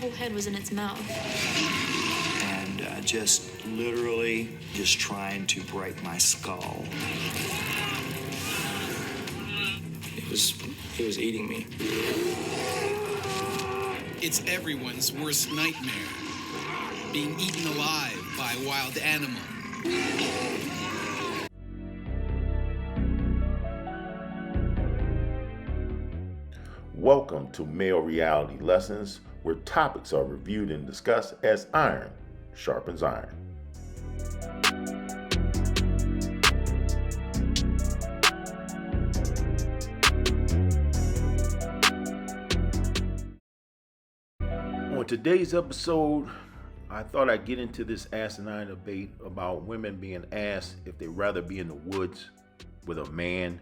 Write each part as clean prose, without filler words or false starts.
whole head was in its mouth. And just literally just trying to break my skull. He was eating me. It's everyone's worst nightmare, being eaten alive by a wild animal. Welcome to Male Reality Lessons, where topics are reviewed and discussed as iron sharpens iron. On today's episode, I thought I'd get into this asinine debate about women being asked if they'd rather be in the woods with a man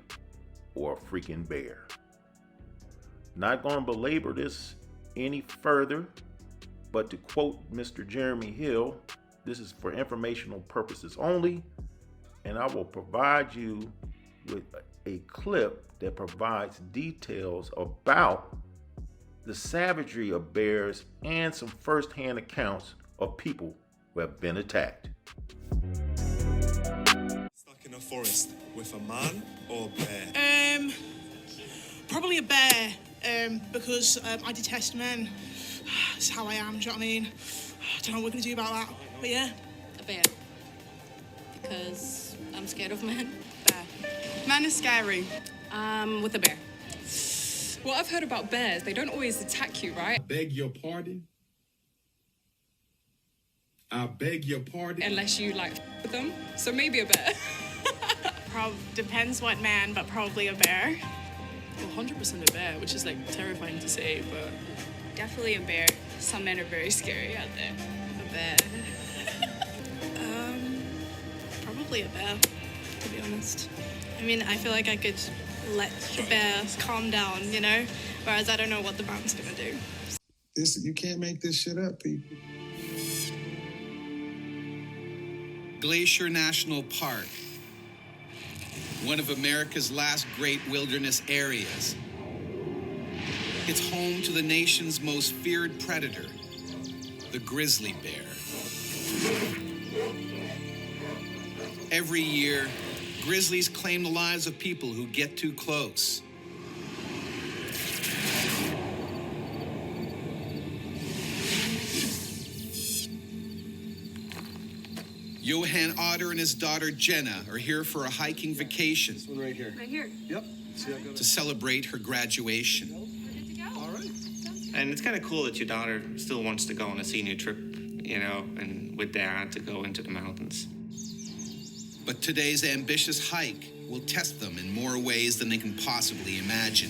or a freaking bear. Not going to belabor this any further, but to quote Mr. Jeremy Hill, this is for informational purposes only, and I will provide you with a clip that provides details about the savagery of bears and some first-hand accounts of people who have been attacked. Stuck in a forest with a man or a bear? Probably a bear. Because I detest men. That's how I am, do you know what I mean? I don't know what we're going to do about that, but yeah. A bear. Because I'm scared of men. Bear. Man is scary. With a bear. What I've heard about bears, they don't always attack you, right? I beg your pardon? I beg your pardon? Unless you, with them. So maybe a bear. Depends what man, but probably a bear. 100% a bear, which is terrifying to say, but definitely a bear. Some men are very scary out there. A bear. Probably a bear, to be honest. I mean, I feel like I could let the bear calm down, you know? Whereas I don't know what the man's gonna do. You can't make this shit up, people. Glacier National Park, one of America's last great wilderness areas. It's home to the nation's most feared predator, the grizzly bear. Every year, grizzlies claim the lives of people who get too close. Johan Otter and his daughter Jenna are here for a hiking vacation. This one right here. Right here? Yep. See, to celebrate her graduation. All right. And it's kind of cool that your daughter still wants to go on a senior trip, and with dad to go into the mountains. But today's ambitious hike will test them in more ways than they can possibly imagine.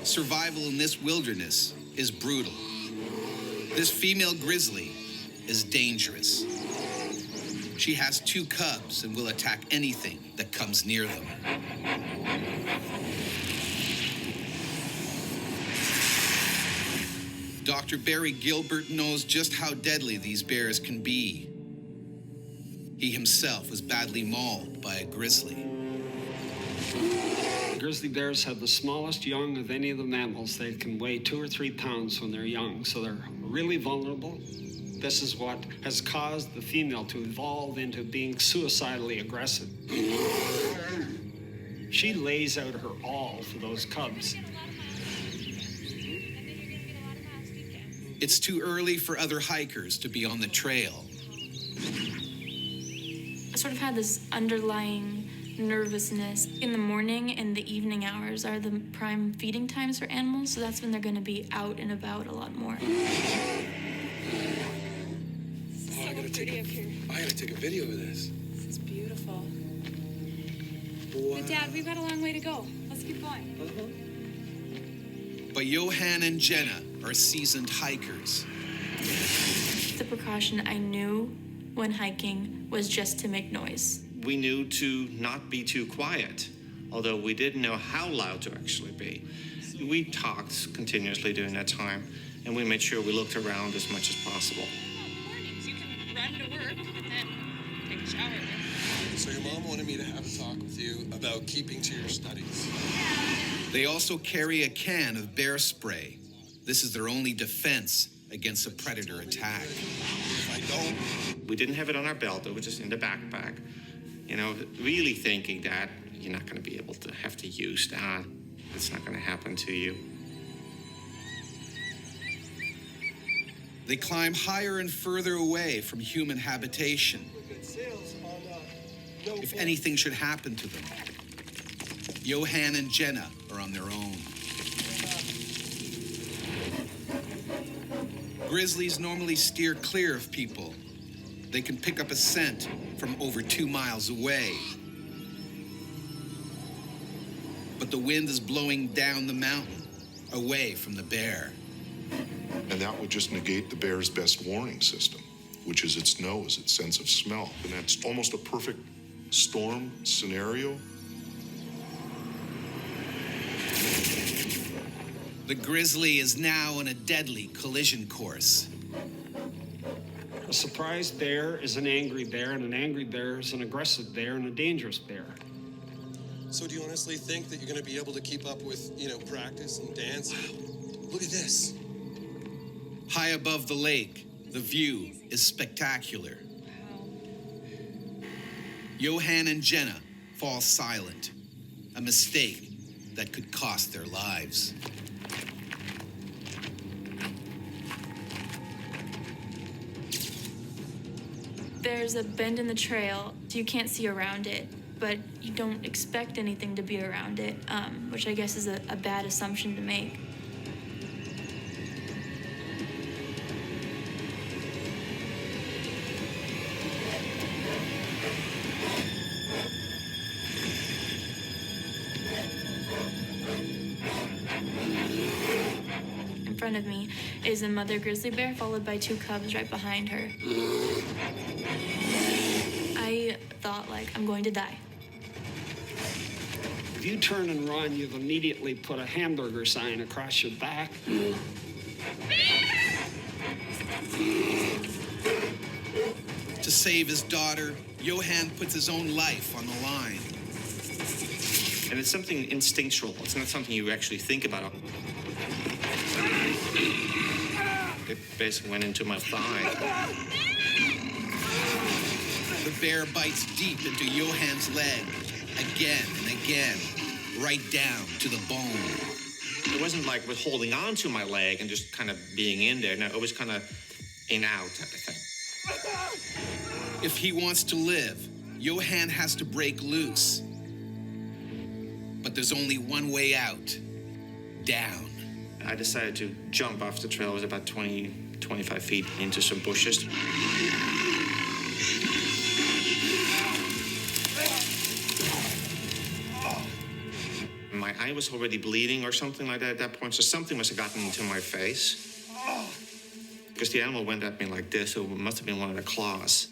Survival in this wilderness is brutal. This female grizzly is dangerous. She has 2 cubs and will attack anything that comes near them. Dr. Barry Gilbert knows just how deadly these bears can be. He himself was badly mauled by a grizzly. Grizzly bears have the smallest young of any of the mammals. They can weigh 2 or 3 pounds when they're young, so they're really vulnerable. This is what has caused the female to evolve into being suicidally aggressive. She lays out her all for those cubs. It's too early for other hikers to be on the trail. I sort of had this underlying nervousness. In the morning and the evening hours are the prime feeding times for animals, so that's when they're going to be out and about a lot more. I gotta take a video of this. This is beautiful. Wow. But Dad, we've got a long way to go. Let's keep going. But Johan and Jenna are seasoned hikers. The precaution I knew when hiking was just to make noise. We knew to not be too quiet, although we didn't know how loud to actually be. We talked continuously during that time, and we made sure we looked around as much as possible. Mornings, you can run to work and then take a shower. So your mom wanted me to have a talk with you about keeping to your studies. Yeah, They also carry a can of bear spray. This is their only defense against a predator attack. We didn't have it on our belt, it was just in the backpack. You know, really thinking that you're not going to be able to have to use that. It's not going to happen to you. They climb higher and further away from human habitation. If anything should happen to them, Johan and Jenna are on their own. Grizzlies normally steer clear of people. They can pick up a scent from over 2 miles away. But the wind is blowing down the mountain, away from the bear. And that would just negate the bear's best warning system, which is its nose, its sense of smell. And that's almost a perfect storm scenario. The grizzly is now on a deadly collision course. A surprised bear is an angry bear, and an angry bear is an aggressive bear and a dangerous bear. So do you honestly think that you're going to be able to keep up with, practice and dance? Wow. Look at this. High above the lake, the view is spectacular. Johan and Jenna fall silent, a mistake that could cost their lives. There's a bend in the trail, so you can't see around it, but you don't expect anything to be around it, which I guess is a bad assumption to make. In front of me is a mother grizzly bear, followed by 2 cubs right behind her. I thought, I'm going to die. If you turn and run, you've immediately put a hamburger sign across your back. To save his daughter, Johan puts his own life on the line. And it's something instinctual. It's not something you actually think about. It basically went into my thigh. The bear bites deep into Johan's leg, again and again, right down to the bone. It wasn't like with holding on to my leg and just kind of being in there. No, it was kind of in out type of thing. If he wants to live, Johan has to break loose. But there's only one way out, down. I decided to jump off the trail. It was about 25 feet into some bushes. My eye was already bleeding or something like that at that point, so something must have gotten into my face. Because the animal went at me like this, so it must have been one of the claws.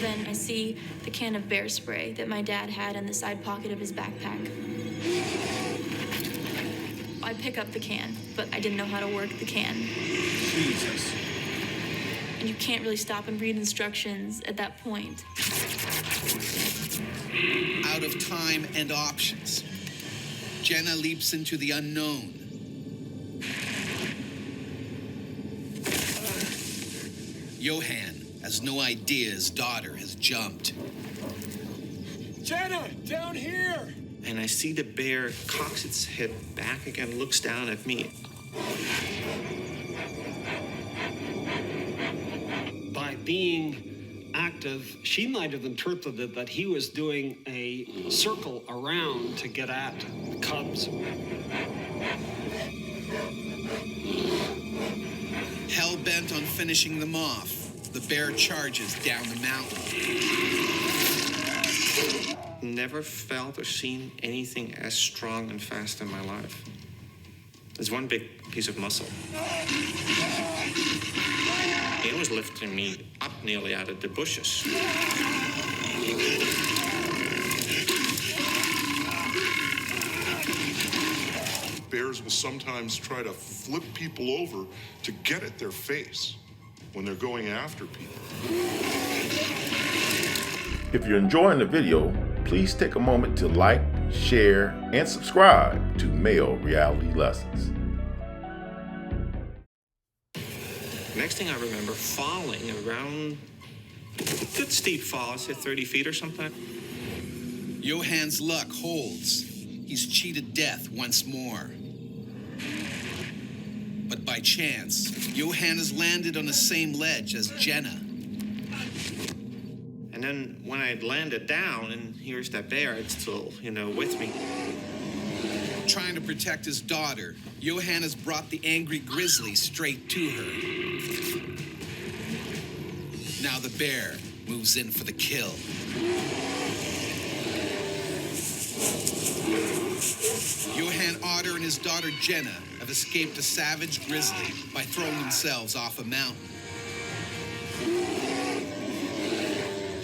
Then I see the can of bear spray that my dad had in the side pocket of his backpack. I pick up the can, but I didn't know how to work the can. Jesus. And you can't really stop and read instructions at that point. Out of time and options, Jenna leaps into the unknown. Johan has no idea his daughter has jumped. Jenna, down here! And I see the bear cocks its head back again, looks down at me. By being active, she might have interpreted that he was doing a circle around to get at the cubs. Hell-bent on finishing them off, the bear charges down the mountain. Never felt or seen anything as strong and fast in my life. It's one big piece of muscle. It was lifting me up nearly out of the bushes. bears will sometimes try to flip people over to get at their face when they're going after people. If you're enjoying the video, please take a moment to like, share, and subscribe to Male Reality Lessons. Next thing I remember, falling around a good steep fall, I'd say 30 feet or something. Johan's luck holds. He's cheated death once more. But by chance, Johan has landed on the same ledge as Jenna. And then when I landed down, and here's that bear, it's still, with me. Trying to protect his daughter, Johan has brought the angry grizzly straight to her. Now the bear moves in for the kill. Johan Otter and his daughter Jenna have escaped a savage grizzly by throwing themselves off a mountain.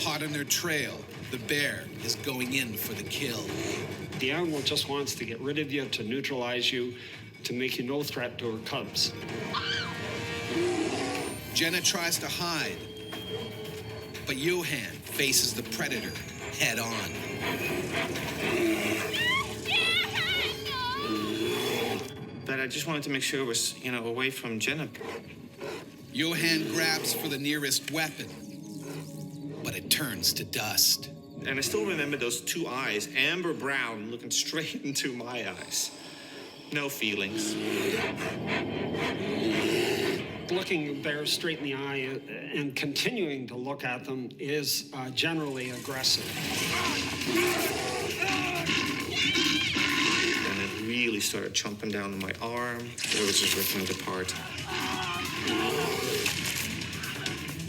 Hot on their trail, the bear is going in for the kill. The animal just wants to get rid of you, to neutralize you, to make you no threat to her cubs. Jenna tries to hide, but Johan faces the predator head on. But I just wanted to make sure it was, away from Jenna. Johan grabs for the nearest weapon, but it turns to dust. And I still remember those two eyes, amber brown, looking straight into my eyes. No feelings. Looking bears straight in the eye and continuing to look at them is generally aggressive. And it really started chomping down on my arm. It was just ripping it apart.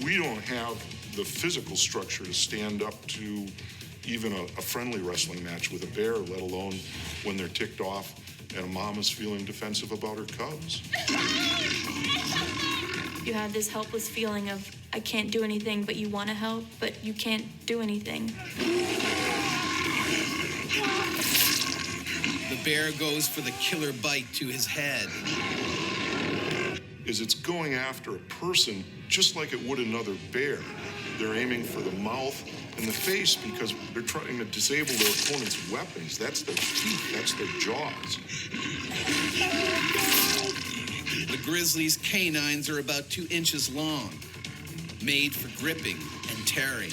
We don't have the physical structure to stand up to even a friendly wrestling match with a bear, let alone when they're ticked off and a mom is feeling defensive about her cubs. You have this helpless feeling of, I can't do anything, but you want to help, but you can't do anything. The bear goes for the killer bite to his head. It's going after a person just like it would another bear. They're aiming for the mouth and the face because they're trying to disable their opponent's weapons. That's their teeth, that's their jaws. The grizzly's canines are about 2 inches long, made for gripping and tearing.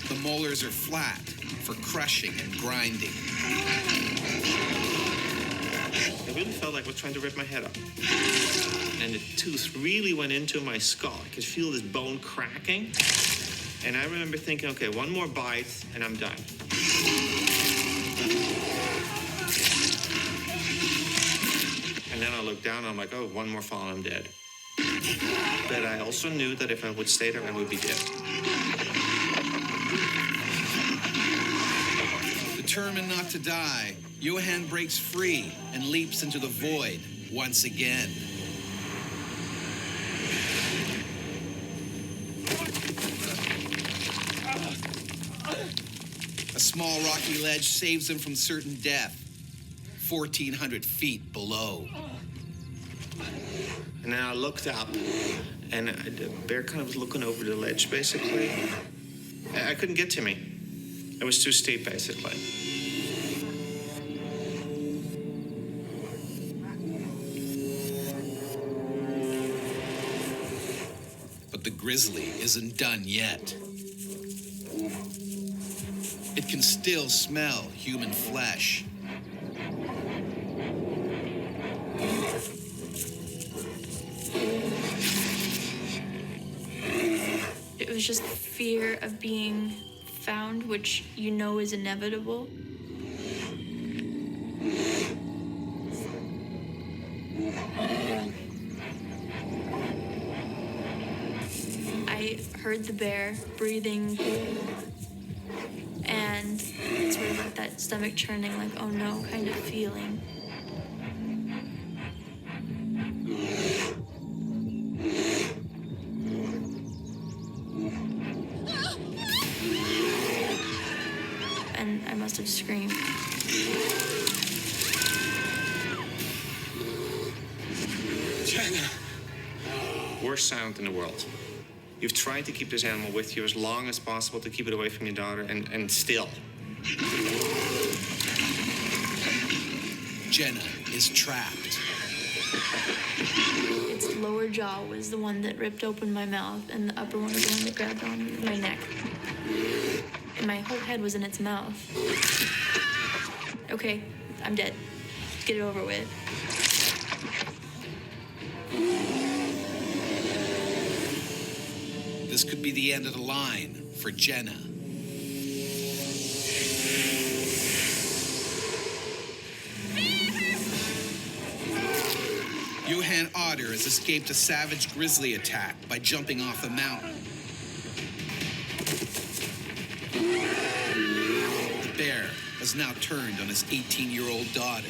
The molars are flat for crushing and grinding. It really felt like it was trying to rip my head up. And the tooth really went into my skull. I could feel this bone cracking. And I remember thinking, okay, one more bite and I'm done. And then I looked down and I'm like, oh, one more fall and I'm dead. But I also knew that if I would stay there, I would be dead. Determined not to die, Johan breaks free and leaps into the void once again. A small rocky ledge saves him from certain death, 1,400 feet below. And then I looked up, and the bear kind of was looking over the ledge, basically. I couldn't get to me. It was too steep, basically. But the grizzly isn't done yet. It can still smell human flesh. It was just fear of being found, which you know is inevitable. I heard the bear breathing and sort of like that stomach churning, like, oh no, kind of feeling. And I must have screamed. Jenna. Worst sound in the world. You've tried to keep this animal with you as long as possible to keep it away from your daughter, and still. Jenna is trapped. Its lower jaw was the one that ripped open my mouth, and the upper one was the one that grabbed on my neck. And my whole head was in its mouth. Okay, I'm dead. Let's get it over with. This could be the end of the line for Jenna. Johan Otter has escaped a savage grizzly attack by jumping off a mountain. The bear has now turned on his 18-year-old daughter.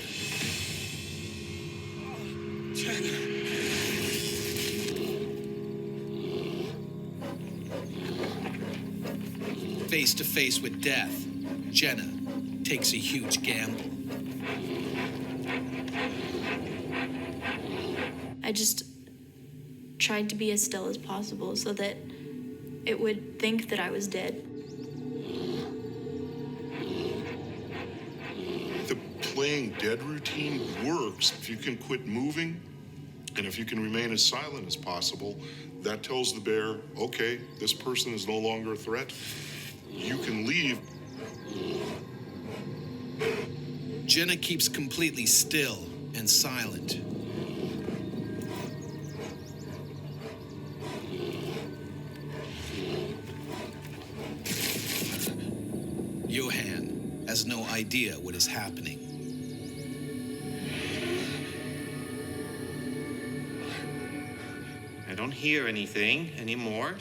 Jenna. Face to face with death, Jenna takes a huge gamble. I just tried to be as still as possible so that it would think that I was dead. The playing dead routine works if you can quit moving and if you can remain as silent as possible. That tells the bear, okay, this person is no longer a threat. You can leave. Jenna keeps completely still and silent. Johan has no idea what is happening. I don't hear anything anymore.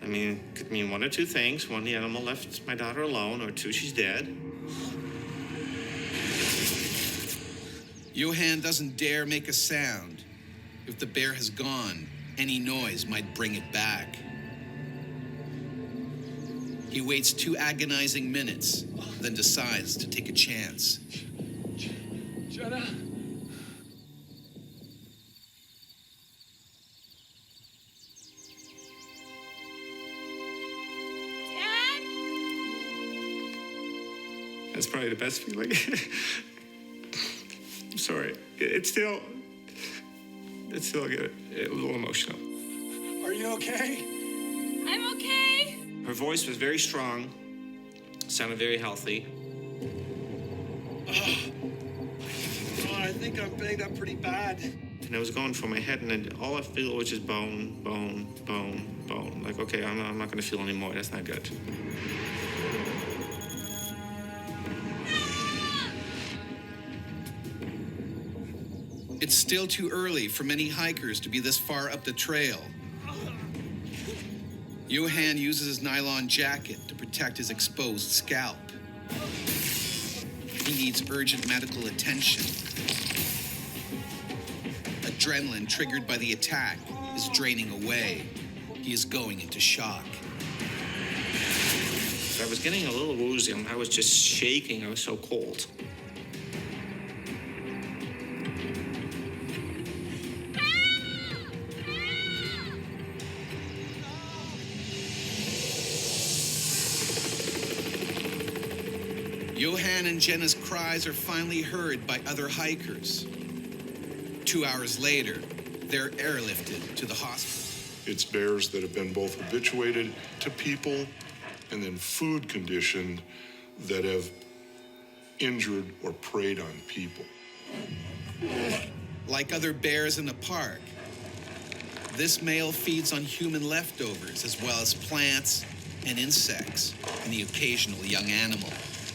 I mean, it could mean one or two things. One, the animal left my daughter alone, or two, she's dead. Johan doesn't dare make a sound. If the bear has gone, any noise might bring it back. He waits 2 agonizing minutes, then decides to take a chance. Jenna? That's probably the best feeling. I'm sorry. It's still good. It was a little emotional. Are you okay? I'm okay. Her voice was very strong, sounded very healthy. Oh, I think I'm banged up pretty bad. And I was going for my head, and then all I feel was just bone, bone, bone, bone. Like, okay, I'm not gonna feel anymore. That's not good. It's still too early for many hikers to be this far up the trail. Johan uses his nylon jacket to protect his exposed scalp. He needs urgent medical attention. Adrenaline triggered by the attack is draining away. He is going into shock. I was getting a little woozy. I was just shaking. I was so cold. Johan and Jenna's cries are finally heard by other hikers. 2 hours later, they're airlifted to the hospital. It's bears that have been both habituated to people and then food conditioned that have injured or preyed on people. Like other bears in the park, this male feeds on human leftovers as well as plants and insects and the occasional young animal.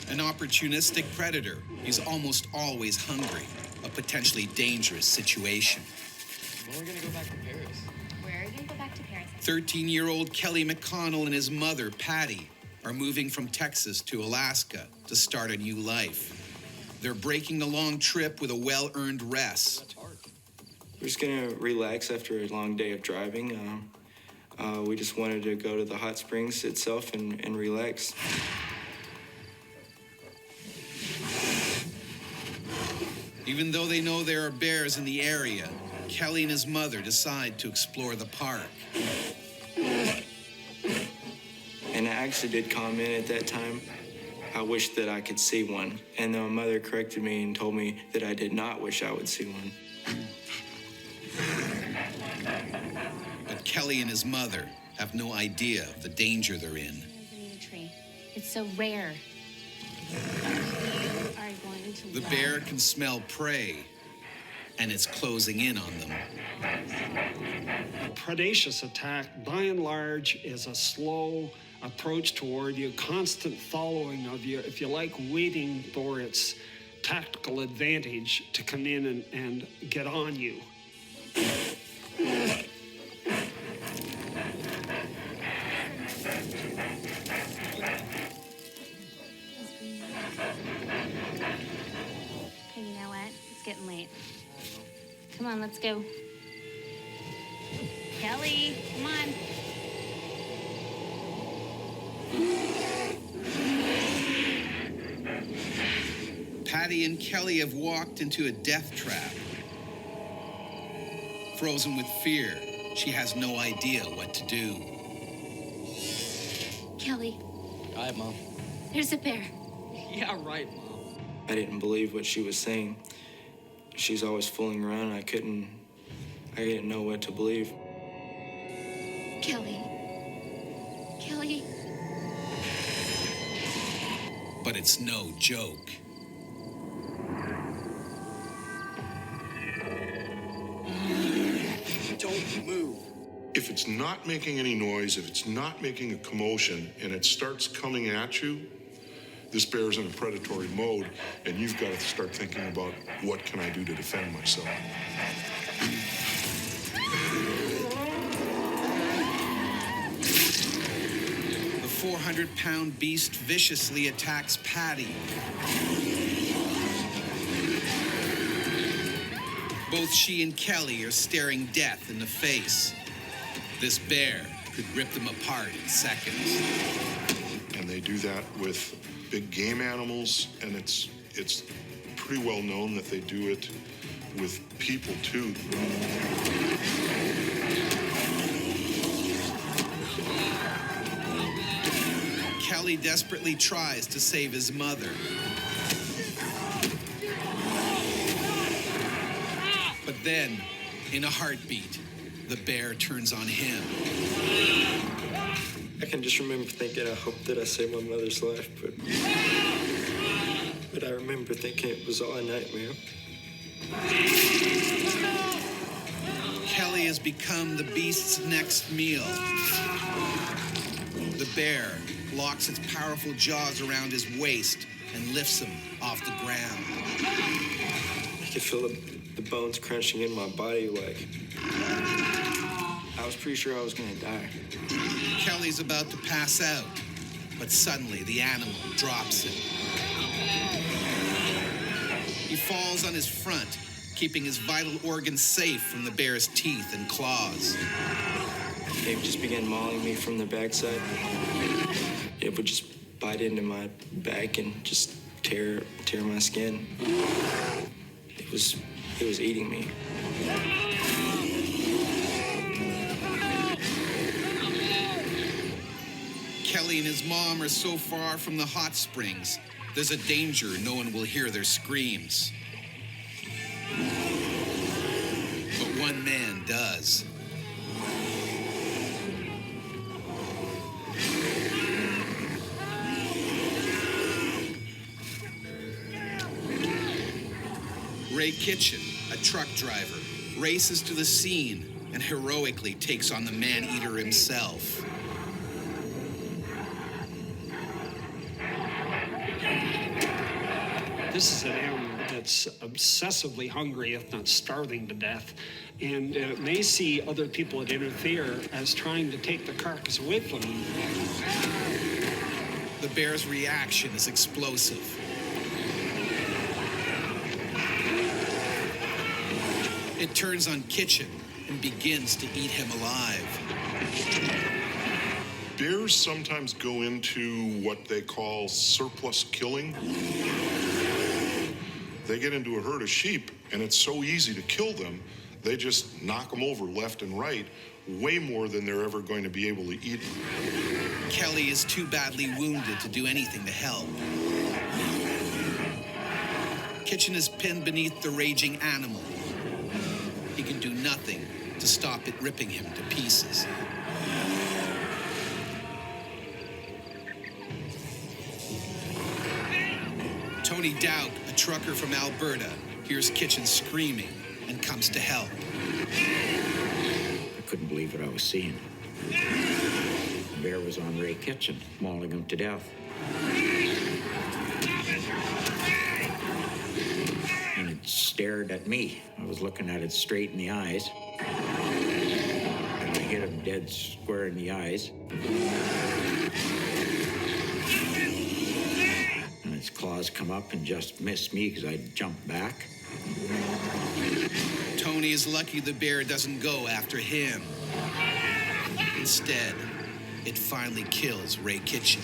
An opportunistic predator, he's almost always hungry, a potentially dangerous situation. When are we gonna go back to Paris? We're gonna go back to Paris. 13-year-old Kelly McConnell and his mother, Patty, are moving from Texas to Alaska to start a new life. They're breaking the long trip with a well-earned rest. We're just gonna relax after a long day of driving. We just wanted to go to the hot springs itself and relax. Even though they know there are bears in the area, Kelly and his mother decide to explore the park. And I actually did comment at that time, I wish that I could see one. And then my mother corrected me and told me that I did not wish I would see one. But Kelly and his mother have no idea of the danger they're in. Tree. It's so rare. Are going to The bear can smell prey, and it's closing in on them. A predaceous attack, by and large, is a slow approach toward you, constant following of you, if you like, waiting for its tactical advantage to come in and get on you. Hey, you know what? It's getting late. Come on, let's go. Kelly, come on. Patty and Kelly have walked into a death trap. Frozen with fear, she has no idea what to do. Kelly, Hi, Mom. there's a bear. Yeah, right, Mom. I didn't believe what she was saying. She's always fooling around. I didn't know what to believe. Kelly. Kelly. But it's no joke. Don't move. If it's not making any noise, if it's not making a commotion, and it starts coming at you, this bear's in a predatory mode, and you've got to start thinking about what can I do to defend myself. The 400-pound beast viciously attacks Patty. Both she and Kelly are staring death in the face. This bear could rip them apart in seconds. And they do that with big game animals, and it's pretty well known that they do it with people too. Kelly desperately tries to save his mother. But then, in a heartbeat, the bear turns on him. I can just remember thinking, I hope that I saved my mother's life, but I remember thinking it was all a nightmare. Kelly has become the beast's next meal. The bear locks its powerful jaws around his waist and lifts him off the ground. I could feel the bones crunching in my body like I was pretty sure I was gonna die. Kelly's about to pass out, but suddenly the animal drops him. He falls on his front, keeping his vital organs safe from the bear's teeth and claws. It just began mauling me from the backside. It would just bite into my back and just tear my skin. It was eating me. Kelly and his mom are so far from the hot springs, there's a danger no one will hear their screams. But one man does. Ray Kitchen, a truck driver, races to the scene and heroically takes on the man-eater himself. This is an animal that's obsessively hungry, if not starving to death, and may see other people that interfere as trying to take the carcass with them. The bear's reaction is explosive. It turns on Kitchen and begins to eat him alive. Bears sometimes go into what they call surplus killing. They get into a herd of sheep, and it's so easy to kill them, they just knock them over left and right, way more than they're ever going to be able to eat. Kelly is too badly wounded to do anything to help. Kitchen is pinned beneath the raging animal. He can do nothing to stop it ripping him to pieces. Tony Dowd, a trucker from Alberta, hears Kitchen screaming and comes to help. I couldn't believe what I was seeing. The bear was on Ray Kitchen, mauling him to death. And it stared at me. I was looking at it straight in the eyes. And I hit him dead square in the eyes. And its claws come up and just missed me because I jumped back. Tony is lucky the bear doesn't go after him. Instead, it finally kills Ray Kitchen.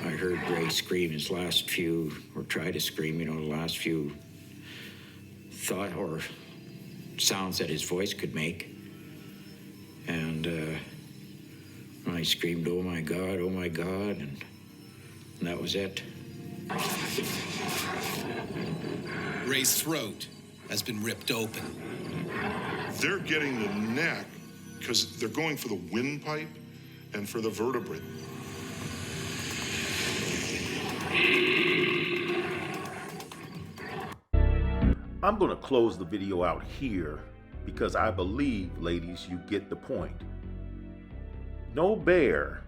I heard Ray scream his last few, or try to scream, the last few thought or sounds that his voice could make. And I screamed, oh my God, and that was it. Ray's throat has been ripped open. They're getting the neck because they're going for the windpipe and for the vertebrae. I'm going to close the video out here because I believe, ladies, you get the point. No bear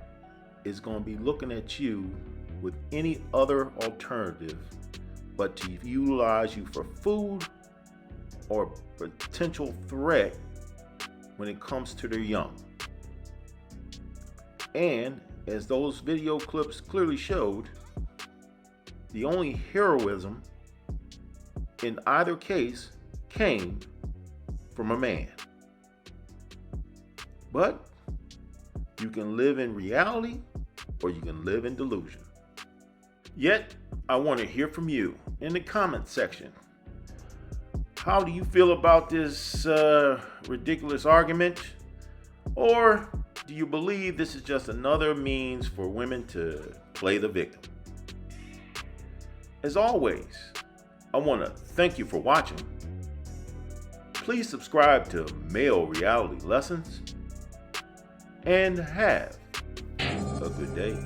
is going to be looking at you with any other alternative but to utilize you for food or potential threat when it comes to their young. And as those video clips clearly showed, the only heroism in either case came from a man. But you can live in reality or you can live in delusion. Yet, I want to hear from you in the comment section. How do you feel about this ridiculous argument? Or do you believe this is just another means for women to play the victim? As always, I want to thank you for watching. Please subscribe to Male Reality Lessons and have a good day.